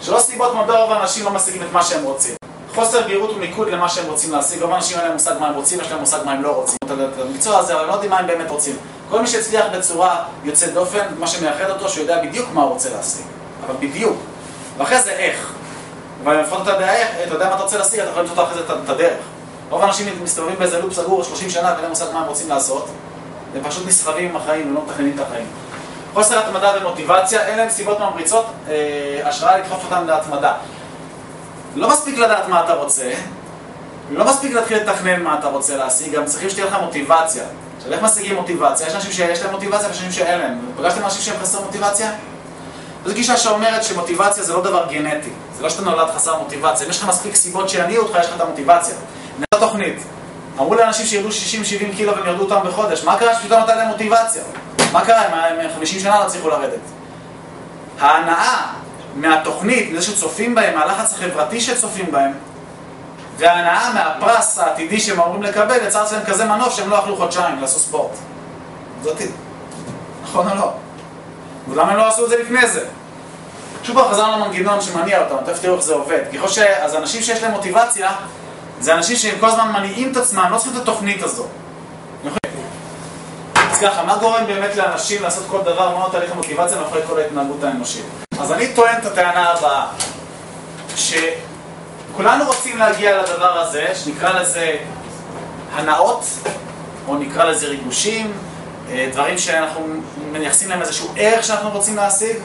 שלוש סיבות מדוע רוב האנשים לא משיגים את מה שהם רוצים. חוסר בהירות ומיקוד למה שהם רוצים להשיג. רוב האנשים אין להם מושג מה הם רוצים, יש להם מושג מה הם לא רוצים. את המקצוע הזה, אבל הם לא יודעים מה הם באמת רוצים. כל מי שהצליח בצורה יוצאת דופן, מה שמייחד אותו, שהוא יודע בדיוק מה הוא רוצה להשיג. אבל בדיוק. ואחרי זה איך. אבל לפחות אתה יודע מה אתה רוצה להשיג, אתה יכול למצוא אחרי זה את הדרך. רוב האנשים מסתובבים באיזה לופ סגור 30 שנה ואין להם מושג מה הם רוצים לעשות. הם פשוט נסחבים עם החיים ולא מתכננים את החיים. חוסר התמדה ומוטיבציה, אין להם סיבות ממריצות, השראה לדחוף אותם להתמדה. לא מספיק לדעת מה אתה רוצה, לא מספיק להתחיל לתכנן מה אתה רוצה להשיג, גם צריכים שתהיה לך מוטיבציה. עכשיו, איך משיגים מוטיבציה? יש אנשים שיש להם מוטיבציה ויש אנשים שאין להם. פגשתם אנשים שהם חסר מוטיבציה? זו גישה שאומרת שמוטיבציה זה לא דבר גנטי. זה לא שאתה נולד חסר מוטיבציה. אם יש לך מספיק סיבות שיניעו אותך, יש לך את המוטיבציה. נראה תוכנית. אמרו לאנשים שירדו 60-70 קילו והם ירדו אותם בחודש. מה קרה שפתאום נתן להם מוטיבציה? מה קרה? הם 50 שנה לא הצליחו לרדת. ההנאה מהתוכנית, מזה שצופים בהם, מהלחץ החברתי שצופים בהם, וההנאה מהפרס העתידי שהם אמורים לקבל, יצר אצלם כזה מנוף שהם לא אכלו חודשיים לעשות ספורט. זאת היא. נכון או לא? ולמה הם לא עשו את זה לפני זה? שוב פעם חזרנו למנגנון שמניע אותם, תכף תראו איך זה עובד. אז אנשים שיש להם מוטיבציה, זה אנשים שהם כל הזמן מניעים את עצמם, לא צריכים את התוכנית הזו. אז ככה, מה גורם באמת לאנשים לעשות כל דבר, מה הוא תהליך המוטיבציה מאחורי כל ההתנהגות האנושית? אז אני טוען את הטענה הבאה, שכולנו רוצים להגיע לדבר הזה, שנקרא לזה הנאות, או נקרא לזה ריגושים, דברים שאנחנו מייחסים להם איזשהו ערך שאנחנו רוצים להשיג,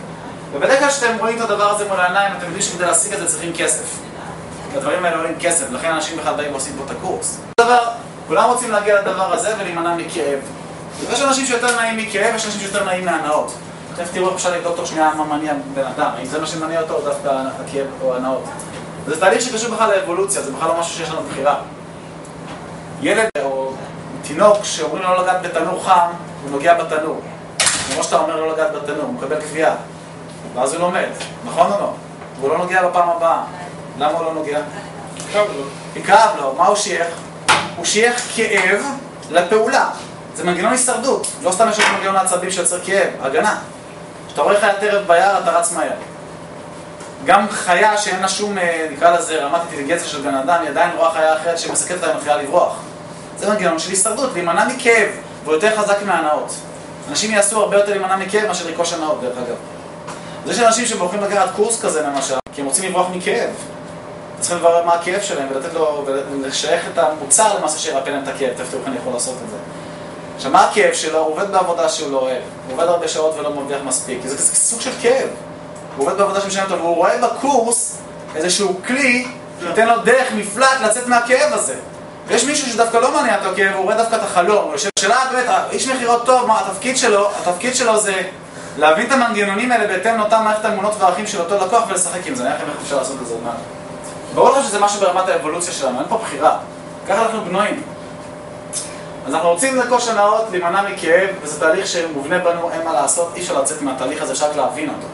ובדרך כלל שאתם רואים את הדבר הזה מול העיניים, אתם יודעים שכדי להשיג את זה צריכים כסף. הדברים האלה עולים כסף, לכן אנשים בכלל באים ועושים פה את הקורס. כולם רוצים להגיע לדבר הזה ולהימנע מכאב. יש אנשים שיותר נעים מכאב, יש אנשים שיותר נעים מהנאות. תכף תראו איך אפשר לבדוק תוך שנייה מה מניע בן אדם, אם זה מה שמניע אותו או דווקא הכאב או הנאות. זה תהליך שקשור בכלל לאבולוציה, זה בכלל לא משהו שיש לנו בחירה. ילד או תינוק שאומרים לו לא לגעת בתנור חם, הוא נוגע בתנור. כמו שאתה אומר לא לגעת בתנור, הוא מקבל קביעה. ואז הוא לומד, נכון או לא? והוא לא נוגע בפעם הבאה. למה הוא לא נוגע? כאב לו. מה הוא שייך? הוא שייך כאב לפעולה. זה מנגנון הישרדות. לא סתם יש מנגנון העצבים שיוצר כאב, הגנה. כשאתה רואה חיה טרף ביער, אתה רץ מהר. גם חיה שאין לה שום, נקרא לזה, רמת אינטליגנציה של בן אדם, היא עדיין רואה חיה אחרת שמסכנת אותה ומתחילה לברוח. זה מנגנון של הישרדות, להימנע מכאב, והוא יותר חזק מהנאות. אנשים יעשו הרבה יותר להימנע מכאב מאשר לרכוש הנאות, דרך אגב. אז יש אנשים שבוחרים לקחת קורס כזה למשל, כי הם רוצים לברוח מכאב. צריכים לברר מה הכאב שלהם ולתת לו, ולשייך את המוצר למעשה שירפא להם את הכאב, תפתרו איך אני יכול לעשות את זה. עכשיו, מה הכאב שלו? הוא עובד בעבודה שהוא לא אוהב. הוא עובד הרבה שעות ולא מרוויח מספיק, כי זה סוג של כאב. הוא עובד בעבודה שמשנה אותו, והוא רואה בקורס איזשהו כלי שנותן לו דרך מפלט לצאת מהכאב הזה. ויש מישהו שדווקא לא מעניין אותו כאב, הוא רואה דווקא את החלום. הוא יושב שאלה באמת, איש מכירות טוב, מה התפקיד שלו זה להבין את המנגנונים האלה בהתאם לאותה מערכת האמונות והערכים של אותו לקוח ולשחק עם זה. אני אראה לכם איך אפשר לעשות את זה עוד מעט. ברור לך שזה משהו ברמת האבולוציה שלנו, אין פה בחירה. ככה אנחנו בנויים. אז אנחנו רוצים לרכוש הנאות, להימנע מכאב, וזה תהליך שמובנה בנו, אין מה לעשות, אי אפשר לצאת מהתהליך הזה, אפשר רק להבין אותו.